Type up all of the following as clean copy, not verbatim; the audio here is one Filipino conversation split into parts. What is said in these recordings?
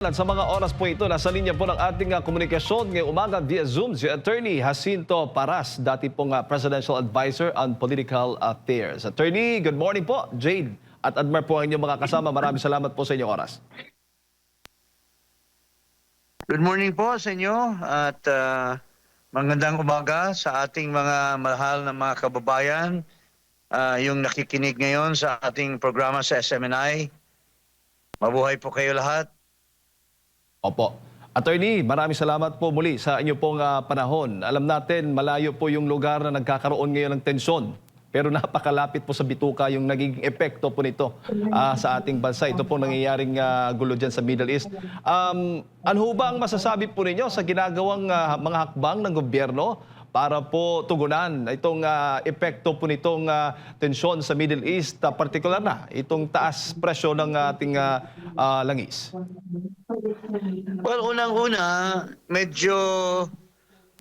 At sa mga oras po ito, nasa linya po ng ating komunikasyon ngayong umaga via Zoom si Attorney Jacinto Paras, dati pong Presidential Advisor on Political Affairs. Attorney, good morning po. Jade at Admar po ang inyong mga kasama. Maraming salamat po sa inyong oras. Good morning po sa inyo at magandang umaga sa ating mga mahal na mga kababayan, yung nakikinig ngayon sa ating programa sa SMNI. Mabuhay po kayo lahat. Opo. Attorney, maraming salamat po muli sa inyo pong panahon. Alam natin, malayo po yung lugar na nagkakaroon ngayon ng tensyon. Pero napakalapit po sa bituka yung nagiging epekto po nito sa ating bansa. Ito po nangyayaring gulo dyan sa Middle East. Ano ho ba ang masasabi po ninyo sa ginagawang mga hakbang ng gobyerno para po tugunan itong epekto po nitong tensyon sa Middle East, partikular na itong taas presyo ng ating langis? Well, unang-una, medyo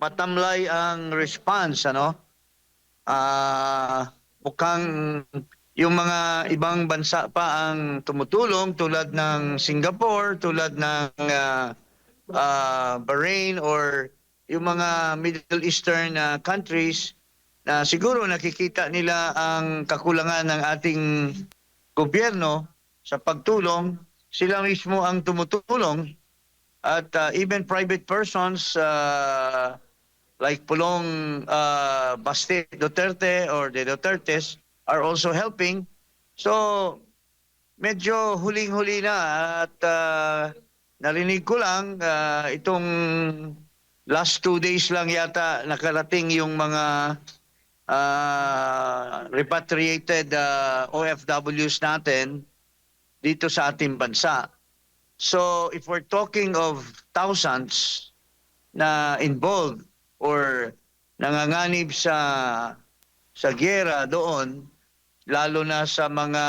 matamlay ang response, ano? Mukhang yung mga ibang bansa pa ang tumutulong tulad ng Singapore, tulad ng Bahrain or yung mga Middle Eastern countries na siguro nakikita nila ang kakulangan ng ating gobyerno sa pagtulong. Sila mismo ang tumutulong at even private persons like Pulong Baste Duterte or the Dutertes are also helping. So medyo huling-huli na at narinig ko lang itong last 2 days lang yata nakarating yung mga repatriated OFWs natin dito sa ating bansa. So if we're talking of thousands na involved or nanganganib sa giyera doon, lalo na sa mga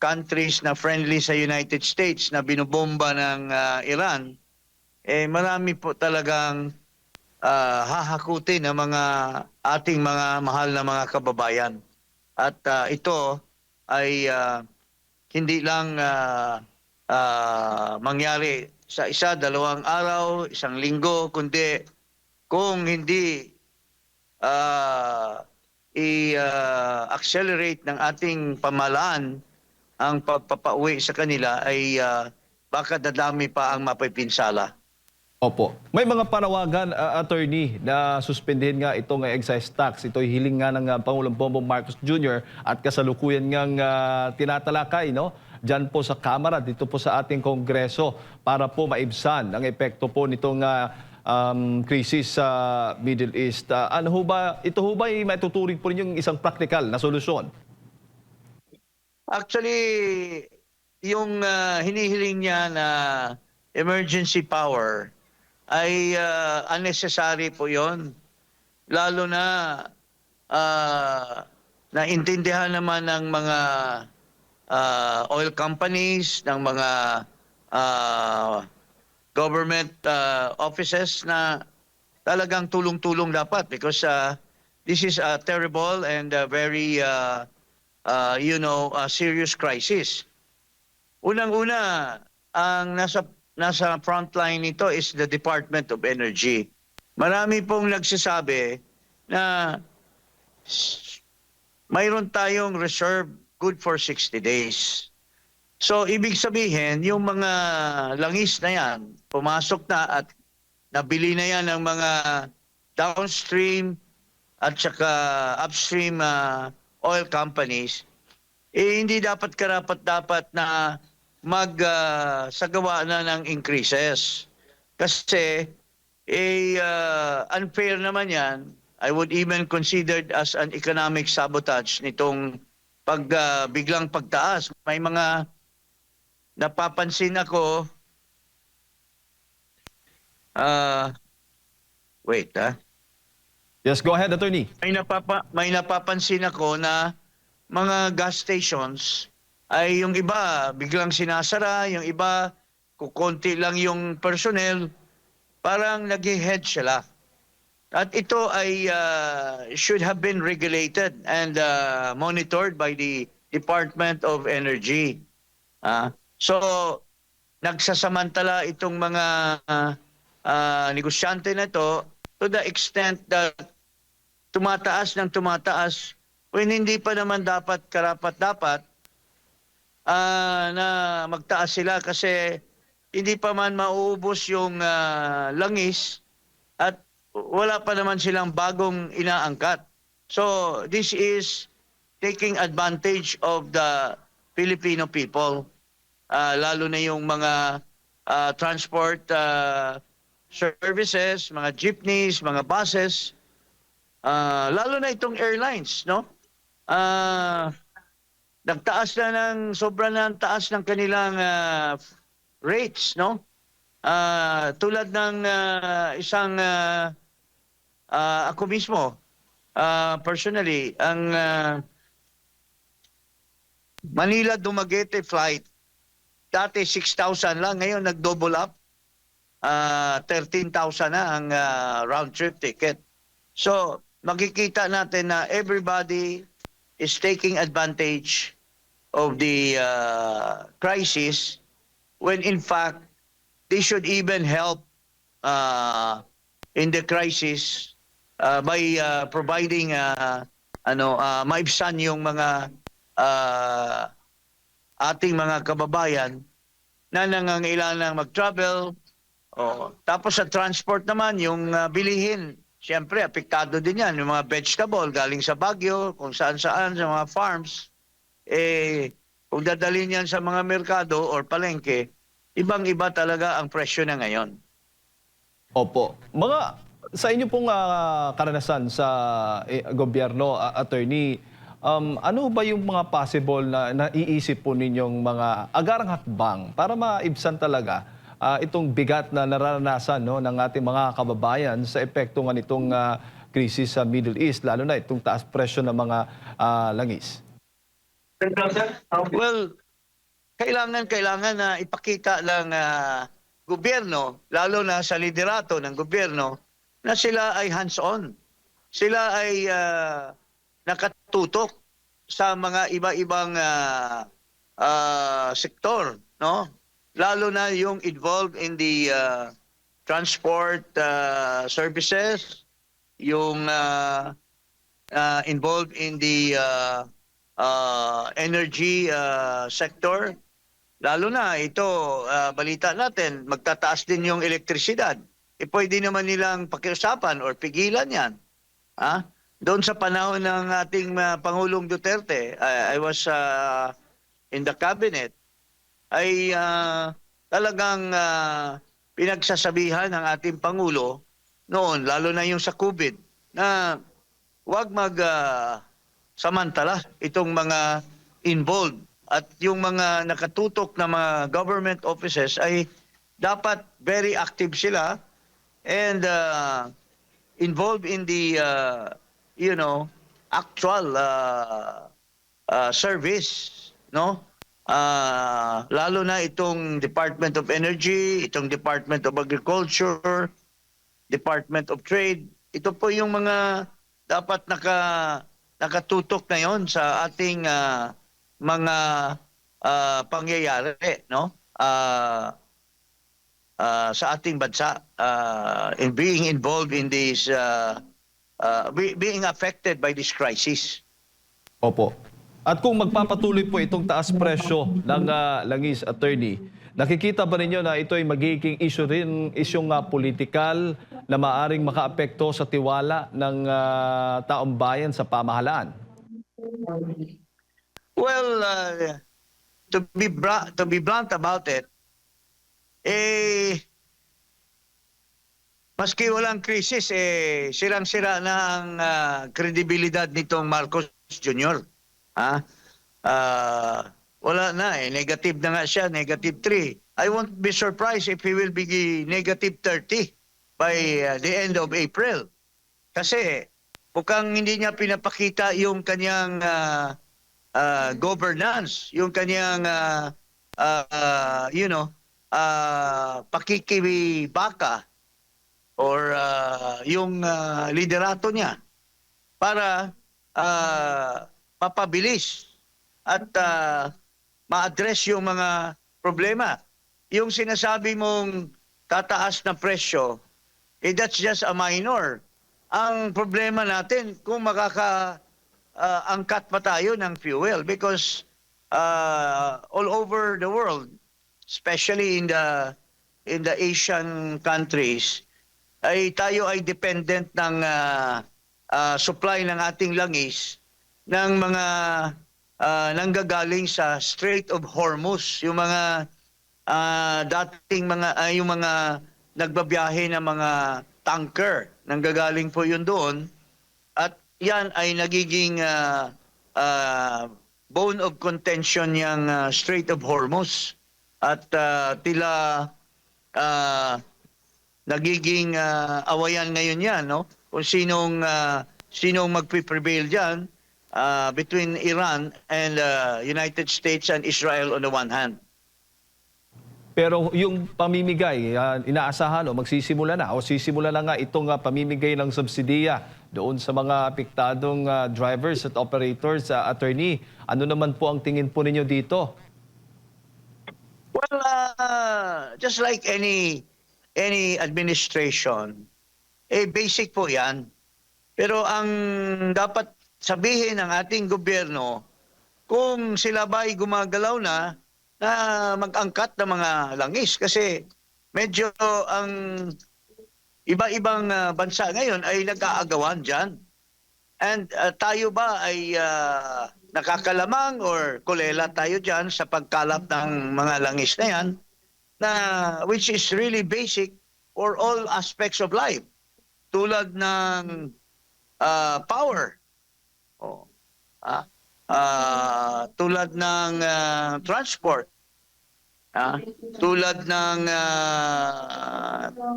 countries na friendly sa United States na binobomba ng Iran, marami po talagang hahakutin ng mga ating mga mahal na mga kababayan. At ito ay hindi lang mangyari sa isa, dalawang araw, isang linggo, kundi kung hindi i-accelerate ng ating pamahalaan ang pagpapauwi sa kanila ay baka dadami pa ang mapipinsala. Opo. May mga panawagan, attorney, na suspendin nga itong excise tax. Ito'y hiling nga ng Pangulong Bongbong Marcos Jr. at kasalukuyan ngang tinatalakay, no? Diyan po sa Kamara, dito po sa ating Kongreso para po maibsan ang epekto po nitong krisis sa Middle East. Ano ho ba, ito ho ba ay matuturing po ninyong isang practical na solusyon? Actually, yung hinihiling niya na emergency power ay unnecessary po yon. Lalo na naintindihan naman ng mga oil companies, ng mga government offices na talagang tulong-tulong dapat because this is a terrible and very serious crisis. Unang-una, ang nasa frontline nito is the Department of Energy. Marami pong nagsasabi na mayroon tayong reserve good for 60 days. So, ibig sabihin, yung mga langis na yan, pumasok na at nabili na yan ng mga downstream at saka upstream oil companies, hindi dapat karapat-dapat na magsagawa na ng increases. Kasi unfair naman yan. I would even consider it as an economic sabotage nitong biglang pagtaas. May mga napapansin ako, wait Yes, go ahead, attorney. May napapansin ako na mga gas stations ay yung iba biglang sinasara, yung iba kukonti lang yung personnel, parang nag-hedge sila. At ito ay should have been regulated and monitored by the Department of Energy. So nagsasamantala itong mga negosyante na ito to the extent that tumataas ng tumataas when hindi pa naman dapat karapat-dapat na magtaas sila kasi hindi pa man mauubos yung langis at wala pa naman silang bagong inaangkat. So this is taking advantage of the Filipino people, lalo na yung mga transport services, mga jeepneys, mga buses, lalo na itong airlines, no? Nagtaas na ng sobra na ang taas ng kanilang rates, no? Tulad ng isang ako mismo, personally, ang Manila Dumaguete flight, dati 6,000 lang, ngayon nag-double up, 13,000 na ang round trip ticket. So, makikita natin na everybody is taking advantage of the crisis when in fact they should even help in the crisis by providing maibsan yung mga ating mga kababayan na nangangailangan mag-travel. Tapos sa transport naman, yung bilihin, siyempre apektado din yan. Yung mga vegetable galing sa Baguio, kung saan-saan, sa mga farms, kung dadalhin yan sa mga merkado or palengke, ibang-iba talaga ang presyo na ngayon. Opo. Sa inyo pong karanasan sa gobyerno, attorney, ano ba yung mga possible na naiisip po ninyong mga agarang hakbang para maibsan talaga itong bigat na nararanasan, no, ng ating mga kababayan sa epekto nga nitong krisis sa Middle East, lalo na itong taas presyo ng mga langis? Well, kailangan na ipakita ng gobyerno, lalo na sa liderato ng gobyerno, na sila ay hands-on. Sila ay nakatutok sa mga iba-ibang sektor, no? Lalo na yung involved in the transport services, yung involved in the energy sector. Lalo na ito, balita natin, magtataas din yung elektrisidad. Pwede naman nilang pakiusapan or pigilan yan. Doon sa panahon ng ating Pangulong Duterte, I was in the cabinet, ay talagang pinagsasabihan ng ating Pangulo noon, lalo na yung sa COVID, na huwag samantala itong mga involved at yung mga nakatutok na mga government offices ay dapat very active sila and involved in the actual service, no? Lalo na itong Department of Energy, itong Department of Agriculture, Department of Trade. Ito po yung mga dapat nakatutok na yon sa ating mga pangyayari, no? Sa ating bansa, in being involved in this, being affected by this crisis. Opo. At kung magpapatuloy po itong taas presyo ng langis, attorney, nakikita ba ninyo na ito ay magiging isyong politikal na maaring makaapekto sa tiwala ng taong bayan sa pamahalaan? Well, to be blunt about it, maski walang krisis, sirang-sira na ang kredibilidad nitong Marcos Jr. Wala na negative na nga siya, -3. I won't be surprised if he will be -30 by the end of April. Kasi mukhang hindi niya pinapakita yung kanyang governance, yung kanyang pakikibaka or yung liderato niya para mapabilis at ma-address yung mga problema yung sinasabi mong tataas na presyo, that's just a minor. Ang problema natin kung angkat pa tayo ng fuel because all over the world, especially in the Asian countries, ay tayo ay dependent ng supply ng ating langis ng mga nanggagaling sa Strait of Hormuz, yung mga yung mga nagbabiyahe ng mga tanker, nanggagaling po yun doon. At yan ay nagiging bone of contention yung Strait of Hormuz. At tila nagiging awayan ngayon yan, no? Kung sinong magpiprevail dyan between Iran and United States and Israel on the one hand. Pero yung pamimigay, inaasahan o magsisimula na o sisimula na nga itong pamimigay ng subsidiya doon sa mga apektadong drivers at operators, attorney. Ano naman po ang tingin po ninyo dito? Well, just like any administration, basic po 'yan. Pero ang dapat sabihin ng ating gobyerno, kung sila ba'y gumagalaw na mag-angkat ng mga langis kasi medyo ang iba-ibang bansa ngayon ay nag-aagawan diyan. And tayo ba ay nakakalamang or kulela tayo diyan sa pagkalap ng mga langis na yan na which is really basic for all aspects of life tulad ng power, tulad ng transport, tulad ng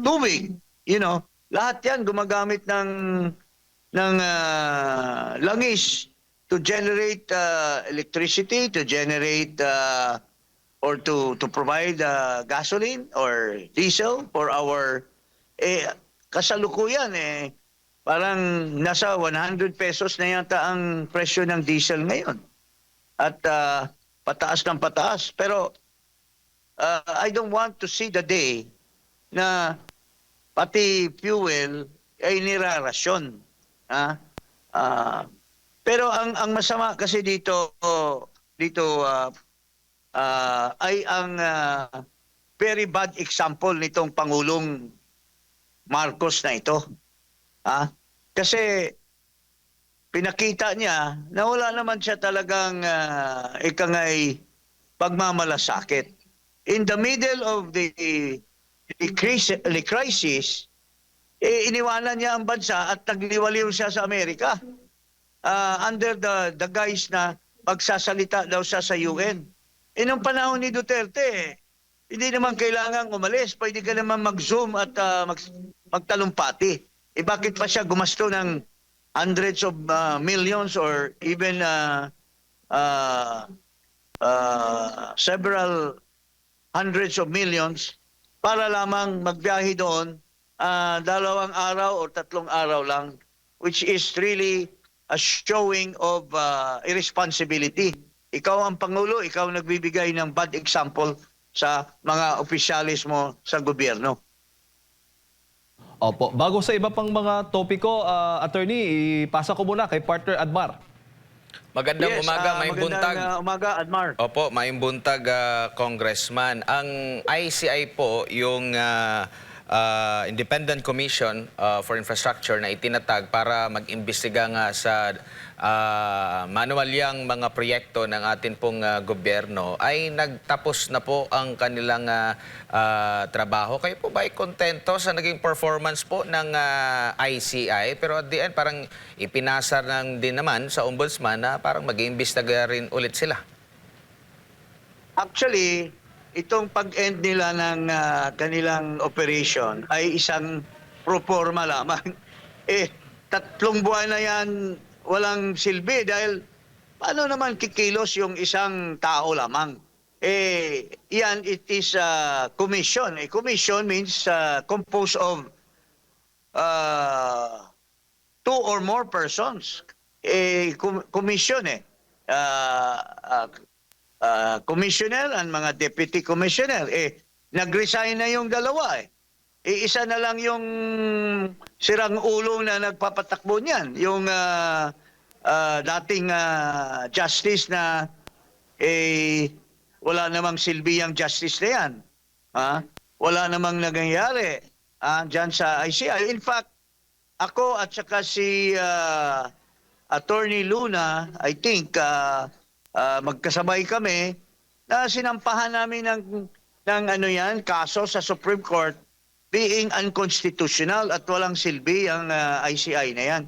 tubig, lahat yan gumagamit ng langis to generate electricity, to generate or to provide gasoline or diesel for our kasalukuyan parang nasa 100 pesos na yata ang presyo ng diesel ngayon. At pataas ng pataas. Pero I don't want to see the day na pati fuel ay nirarasyon. Pero ang masama kasi dito ay ang very bad example nitong Pangulong Marcos na ito. Kasi pinakita niya na wala naman siya talagang ikangay pagmamalasakit. In the middle of the crisis, iniwanan niya ang bansa at nagliwaliw siya sa Amerika under the guise na magsasalita daw siya sa UN. Nung panahon ni Duterte, hindi naman kailangang umalis. Pwede ka naman mag-zoom at magtalumpati. Bakit pa siya gumasto ng hundreds of millions or even several hundreds of millions para lamang magbiyahe doon 2 araw o 3 araw lang, which is really a showing of irresponsibility. Ikaw ang Pangulo, ikaw nagbibigay ng bad example sa mga opisyalis mo sa gobyerno. Opo. Bago sa iba pang mga topiko, attorney, ipasa ko muna kay partner Admar. Magandang umaga, may buntag. Magandang umaga, Admar. Opo, may buntag, Congressman. Ang ICI po, yung Independent Commission for Infrastructure na itinatag para mag-imbestiga nga sa manuwalyang mga proyekto ng atin pong gobyerno, ay nagtapos na po ang kanilang trabaho. Kayo po ba ay kontento sa naging performance po ng ICI? Pero at the end, parang ipinasar din naman sa ombudsman na parang mag-iimbestiga rin ulit sila. Actually, itong pag-end nila ng kanilang operation ay isang proforma lamang. 3 buwan na yan walang silbi dahil paano naman kikilos yung isang tao lamang? Yan, it is a commission. A commission means composed of 2 or more persons. Commission commissioner and mga deputy commissioner. nag-resign na yung dalawa eh. Iisa na lang yung sirang ulo na nagpapatakbo niyan. Yung dating justice na wala namang silbi ang justice na yan. Wala namang nangyayari dyan sa ICI. In fact, ako at saka si Attorney Luna, I think, magkasabay kami na sinampahan namin ng ano yan, kaso sa Supreme Court being unconstitutional at walang silbi ang ICI na yan.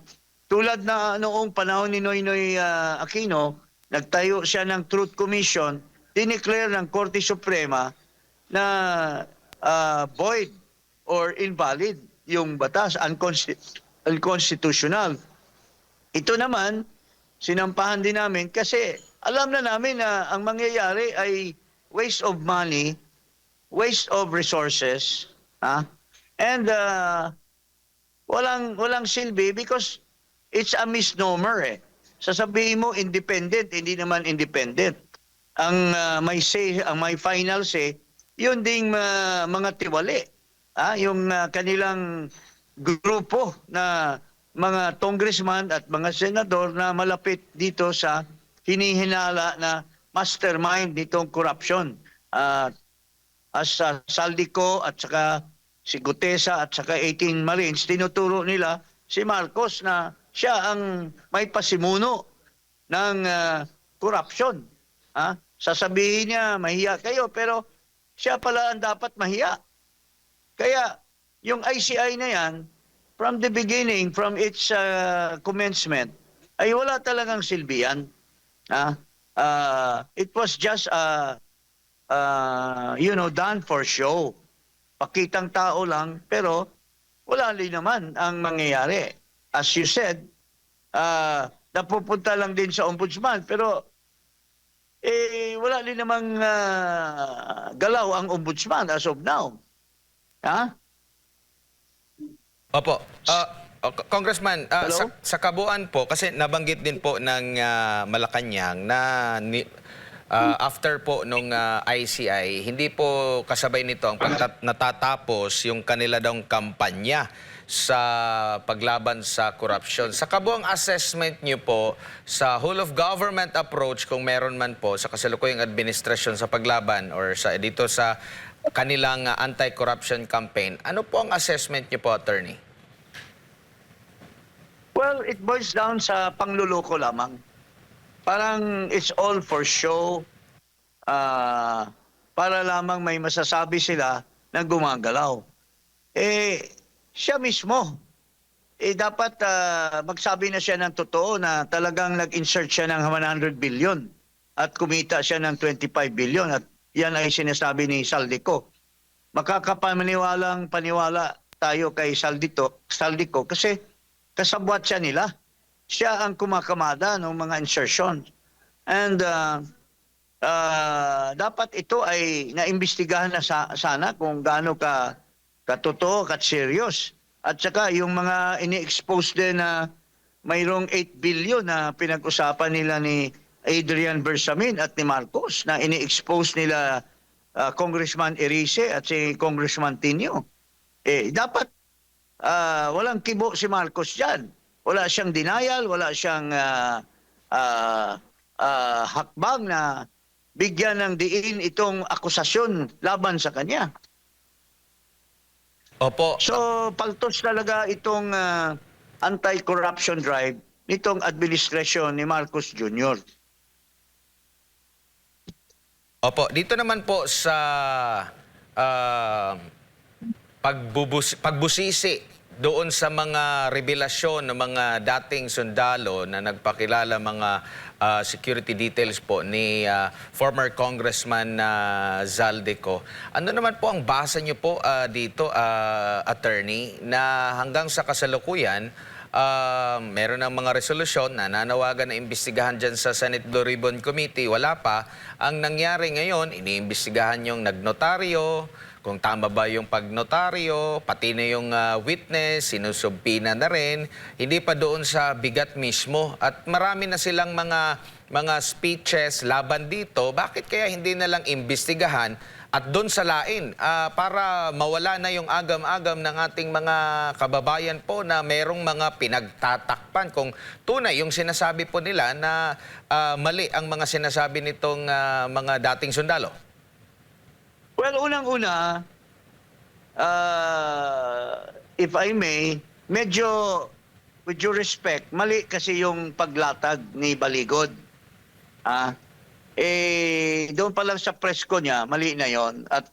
Tulad na noong panahon ni Noynoy Aquino, nagtayo siya ng Truth Commission, dineclare ng Korte Suprema na void or invalid yung batas, unconstitutional. Ito naman, sinampahan din namin kasi alam na namin na ang mangyayari ay waste of money, waste of resources, and walang silbi because it's a misnomer eh. Sasabihin mo independent, hindi naman independent. Ang may say, ang may final say, yun ding mga tiwali. Yung kanilang grupo na mga congressman at mga senador na malapit dito sa hinihinala na mastermind nitong corruption. As Saldico at saka si Gutesa at saka 18 Marines, tinuturo nila si Marcos na siya ang may pasimuno ng corruption. Sasabihin niya, mahiya kayo, pero siya pala ang dapat mahiya. Kaya yung ICI na yan, from the beginning, from its commencement, ay wala talagang silbihan. It was just done for show. Pakitang tao lang, pero wala rin naman ang mangyayari. As you said, napupunta lang din sa ombudsman, pero wala rin namang galaw ang ombudsman as of now. Opo. Congressman, Hello? sa kabuuan po, kasi nabanggit din po ng Malacanang na after po nung ICI, hindi po kasabay nito ang natatapos yung kanila daw kampanya sa paglaban sa korupsyon. Sa kabuang assessment niyo po sa whole of government approach, kung meron man po sa kasalukuyang administrasyon sa paglaban or dito sa kanilang anti-corruption campaign, ano po ang assessment niyo po, Attorney? Well, it boils down sa pangluloko lamang. Parang it's all for show. Para lamang may masasabi sila na gumagalaw. Siya mismo, dapat magsabi na siya ng totoo na talagang nag-insert siya ng 100 billion at kumita siya ng 25 billion at yan ay sinasabi ni Saldico. Makakapaniwalang paniwala tayo kay Saldico kasi kasabwat siya nila. Siya ang kumakamada ng mga insertion. And dapat ito ay naimbestigahan na sana kung gaano katotoo at serious. At saka yung mga ini-expose din na mayroong 8 billion na pinag-usapan nila ni Adrian Bersamin at ni Marcos na ini-expose nila Congressman Erice at si Congressman Tinio. Dapat walang kibo si Marcos dyan. Wala siyang denial, wala siyang hakbang na bigyan ng diin itong akusasyon laban sa kanya. Opo. So, paltos talaga itong anti-corruption drive nitong administrasyon ni Marcos Jr. Opo, dito naman po sa pagbusisi doon sa mga revelasyon ng mga dating sundalo na nagpakilala mga security details po ni former Congressman Zaldico. Ano naman po ang basa niyo po dito, Attorney, na hanggang sa kasalukuyan, meron ng mga resolusyon na nanawagan na imbestigahan dyan sa Senate Blue Ribbon Committee. Wala pa. Ang nangyari ngayon, iniimbestigahan yung nagnotaryo, kung tama ba yung pagnotaryo, pati na yung witness, sinusubpina na rin. Hindi pa doon sa bigat mismo. At marami na silang mga speeches laban dito. Bakit kaya hindi na lang imbestigahan At doon sa lain, para mawala na yung agam-agam ng ating mga kababayan po na merong mga pinagtatakpan kung tunay yung sinasabi po nila na mali ang mga sinasabi nitong mga dating sundalo. Well, unang-una, if I may, medyo with due respect, mali kasi yung paglatag ni Baligod. Doon pa lang sa press ko niya, mali na yon. At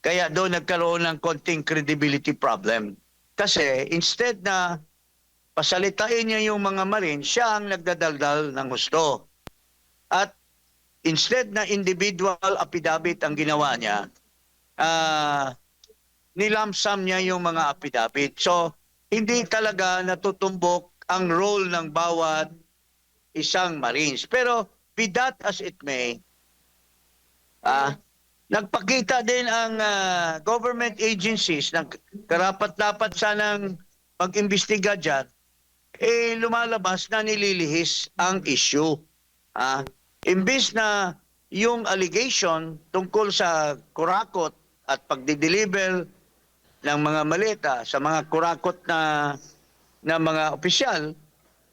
kaya doon nagkaroon ng konting credibility problem. Kasi instead na pasalitain niya yung mga Marine, siya ang nagdadaldal ng husto. At instead na individual affidavit ang ginawa niya, nilamsam niya yung mga affidavit. So, hindi talaga natutumbok ang role ng bawat isang Marines. Pero, be that as it may, nagpakita din ang government agencies na karapat-dapat sanang mag-imbestiga dyan, lumalabas na nililihis ang issue. Imbis na yung allegation tungkol sa kurakot at pagdi-deliver ng mga maleta sa mga kurakot na mga opisyal,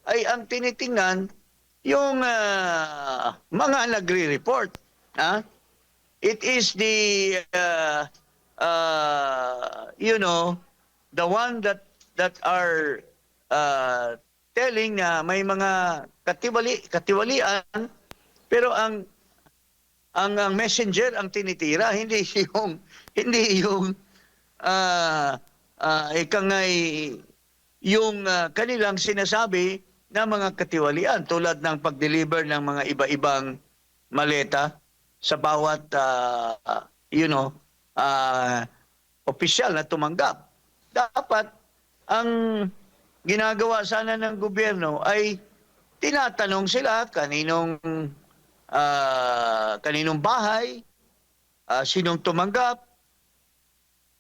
ay ang tinitingnan yung mga nagre-report. It is the the one that are telling na may mga katiwalian, pero ang messenger ang tinitira, hindi yung yung kanilang sinasabi na mga katiwalian tulad ng pag-deliver ng mga iba-ibang maleta sa bawat opisyal na tumanggap. Dapat ang ginagawa sana ng gobyerno ay tinatanong sila kaninong bahay, sinong tumanggap,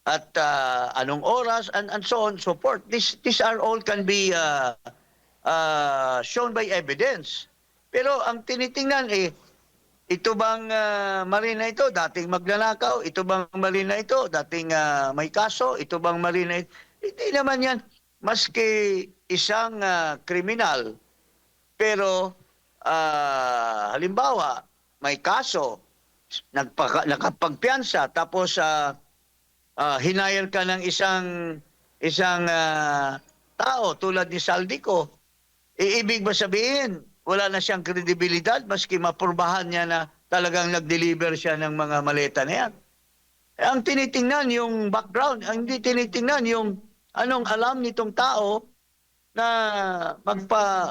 at anong oras, and so on, so forth. These are all can be shown by evidence. Pero ang tinitingnan ito bang Marine na ito dating magnanakaw? Ito bang Marine na ito dating may kaso? Ito bang Marine na ito? Hindi naman yan. Maski isang kriminal, pero halimbawa, may kaso, nakapagpiyansa, tapos hinire ka ng isang tao tulad ni Saldico, ibig ba sabihin, wala na siyang kredibilidad maski mapurbahan niya na talagang nag-deliver siya ng mga maleta na yan. Ang tinitingnan yung background, ang hindi tinitingnan yung anong alam nitong tao na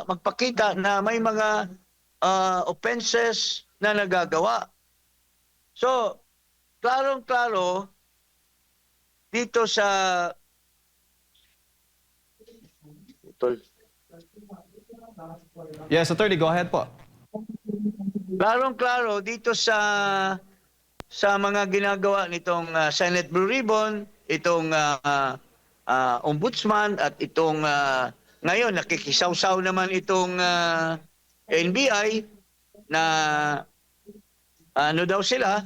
magpakita na may mga offenses na nagagawa. So, klarong-klaro dito sa Yes, Attorney, go ahead po. klarong-klaro dito sa mga ginagawa nitong Senate Blue Ribbon, itong ombudsman at itong ngayon nakikisawsaw naman itong NBI na ano daw sila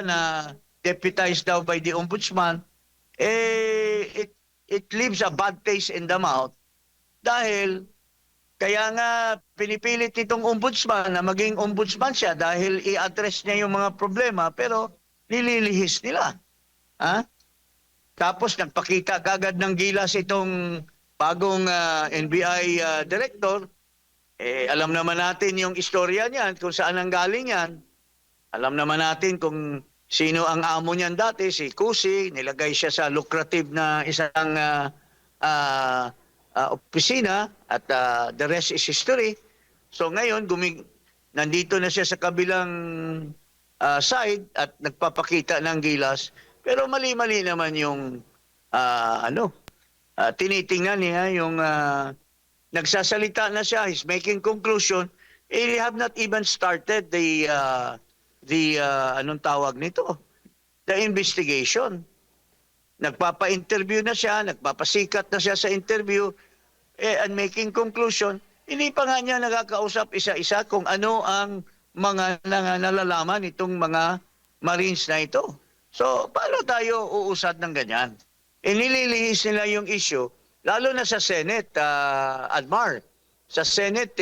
na deputized daw by the ombudsman, it leaves a bad taste in the mouth dahil kaya nga pinipilit nitong ombudsman na maging ombudsman siya dahil i-address niya yung mga problema, pero nililihis nila. Tapos nagpakita kagad ng gilas itong bagong NBI director. Alam naman natin yung istorya niyan, kung saan ang galing yan. Alam naman natin kung sino ang amo niyan dati, si Cusi. Nilagay siya sa lucrative na isang opisina at the rest is history. So ngayon, nandito na siya sa kabilang side at nagpapakita ng gilas. Pero mali-mali naman yung tinitingnan niya, yung nagsasalita na siya, he's making conclusion. They have not even started the anong tawag nito? The investigation. Nagpapa-interview na siya, nagpapasikat na siya sa interview, and making conclusion, hindi pa nga niya nakakausap isa-isa kung ano ang mga nalalaman itong mga Marines na ito. So, paano tayo uusad ng ganyan? Nililihis nila yung issue, lalo na sa Senate, Admar. Sa Senate,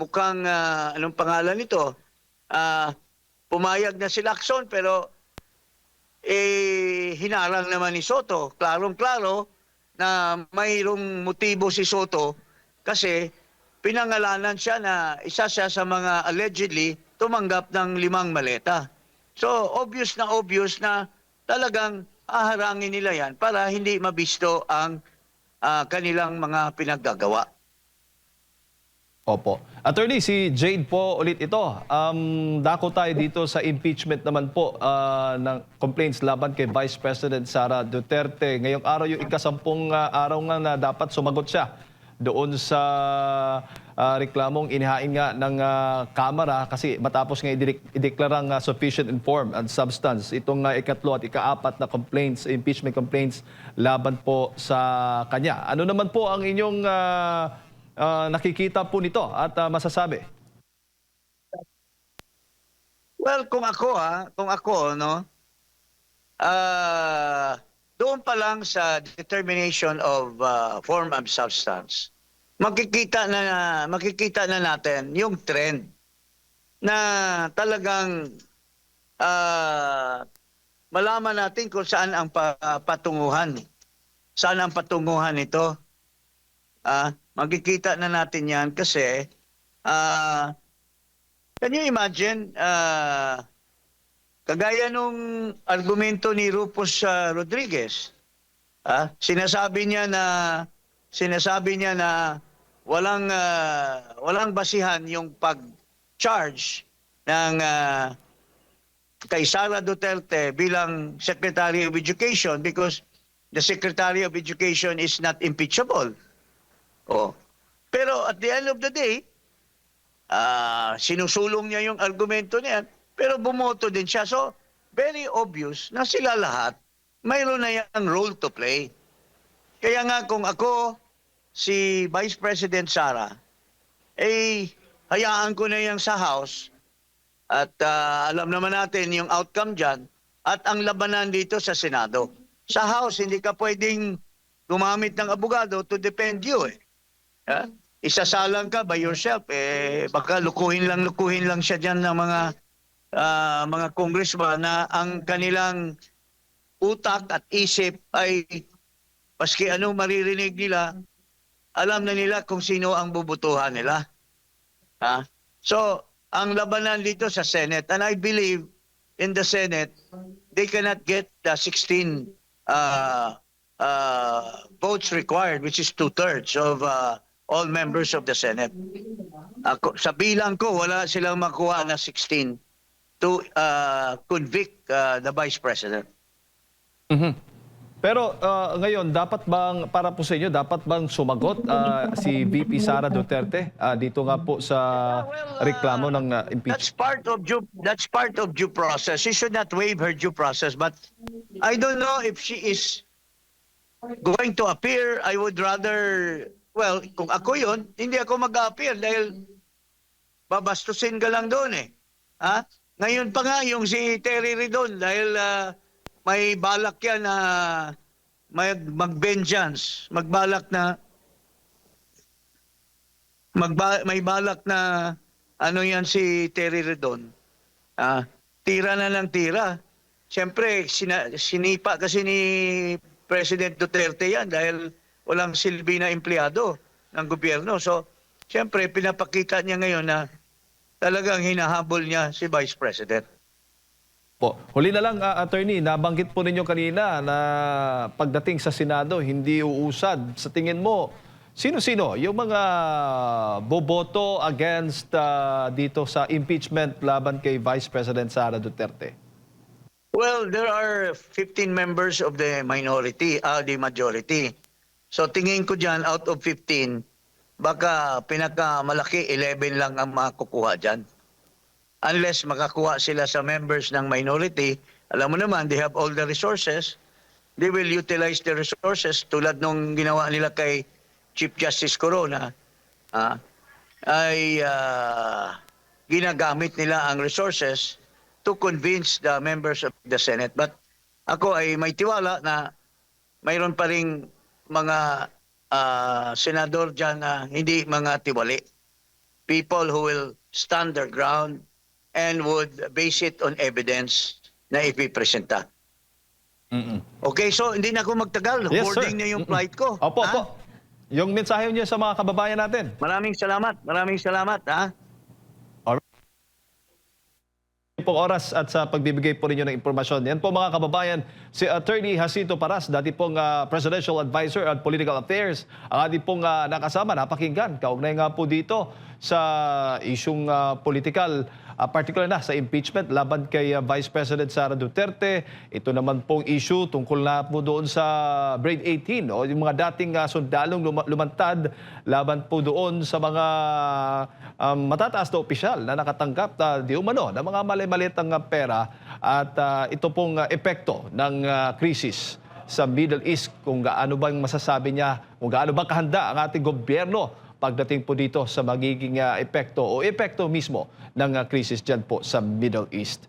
mukhang, anong pangalan nito? Pumayag na si Lacson, pero hinarang naman ni Soto. Klarong-klaro na mayroong motibo si Soto kasi pinangalanan siya na isa siya sa mga allegedly tumanggap ng 5 maleta. So, obvious na talagang haharangin nila yan para hindi mabisto ang kanilang mga pinaggagawa. Opo. Attorney, si Jade po ulit ito. Dako tayo dito sa impeachment naman po ng complaints laban kay Vice President Sara Duterte. Ngayong araw yung ikasampung araw nga na dapat sumagot siya doon sa reklamong inihain nga ng Kamara kasi matapos nga ideklarang sufficient in form and substance itong ikatlo at ikaapat na complaints, impeachment complaints laban po sa kanya. Ano naman po ang inyong nakikita po nito at masasabi? Well, kung ako, no, doon pa lang sa determination of form and substance, makikita na natin yung trend na talagang malaman natin kung saan ang patunguhan. Saan ang patunguhan nito? Makikita na natin yan kasi can you imagine kagaya nung argumento ni Rufus Rodriguez, sinasabi niya na walang basihan yung pag-charge ng kay Sara Duterte bilang Secretary of Education because the Secretary of Education is not impeachable. Oh. Pero at the end of the day, sinusulong niya yung argumento niya, pero bumoto din siya. So, very obvious na sila lahat, mayroon na yung role to play. Kaya nga kung ako, si Vice President Sara, hayaan ko na yan sa House at alam naman natin yung outcome dyan at ang labanan dito sa Senado. Sa House, hindi ka pwedeng gumamit ng abogado to defend you. Isasalang ka by yourself, baka lukuhin lang siya dyan ng mga congressman na ang kanilang utak at isip ay paski anong maririnig nila, alam na nila kung sino ang bubutuhan nila. So, ang labanan dito sa Senate, and I believe in the Senate, they cannot get the 16 votes required, which is 2/3 of all members of the Senate. Sa bilang ko, wala silang makuha na 16 to convict the Vice President. Pero ngayon, dapat bang, para po sa inyo, dapat bang sumagot si VP Sara Duterte dito nga po sa reklamo ng impeachment? That's part of due process. She should not waive her due process. But I don't know if she is going to appear. I would rather, well, kung ako yun, hindi ako mag-appear dahil babastusin ka lang doon eh. Ngayon pa nga yung si Terry Ridon dahil may balak yan na mag-vengeance, may balak na ano yan si Terry Ridon. Tira na ng tira. Siyempre, sinipa kasi ni President Duterte yan dahil walang silbi na empleyado ng gobyerno. So, siyempre, pinapakita niya ngayon na talagang hinahabol niya si Vice President. Po. Huli na lang, attorney, nabanggit po ninyo kanina na pagdating sa Senado, hindi uusad. Sa tingin mo, sino-sino yung mga boboto against dito sa impeachment laban kay Vice President Sara Duterte? Well, there are 15 members of the minority, the majority. So tingin ko dyan, out of 15, baka pinakamalaki 11 lang ang makukuha dyan. Unless makakuha sila sa members ng minority, alam mo naman, they have all the resources. They will utilize the resources tulad nung ginawa nila kay Chief Justice Corona. ay ginagamit nila ang resources to convince the members of the Senate. But ako ay may tiwala na mayroon pa ring mga senador dyan na hindi mga tiwali. People who will stand their ground and would base it on evidence na ipipresenta. Okay, so hindi na ako magtagal. Yes, sir. Boarding na yung flight ko. Opo, ha? opo. Yung mensahe niyo sa mga kababayan natin. Maraming salamat. Maraming salamat. Ha? Pong oras at sa pagbibigay po ninyo ng impormasyon. Yan po mga kababayan, si Attorney Jacinto Paras, dati pong Presidential Advisor on Political Affairs, ang ating pong nakasama, napakinggan. Kaugnay nga po dito sa isyong politikal, particular na sa impeachment laban kay Vice President Sara Duterte. Ito naman pong issue tungkol na po doon sa Grade 18, o yung mga dating sundalong lumantad laban po doon sa mga matataas na opisyal na nakatanggap di umano ng mga mali-malitang pera at ito pong epekto ng krisis sa Middle East, kung gaano bang masasabi niya, kung gaano bang kahanda ang ating gobyerno pagdating po dito sa magiging epekto o epekto mismo ng krisis dyan po sa Middle East.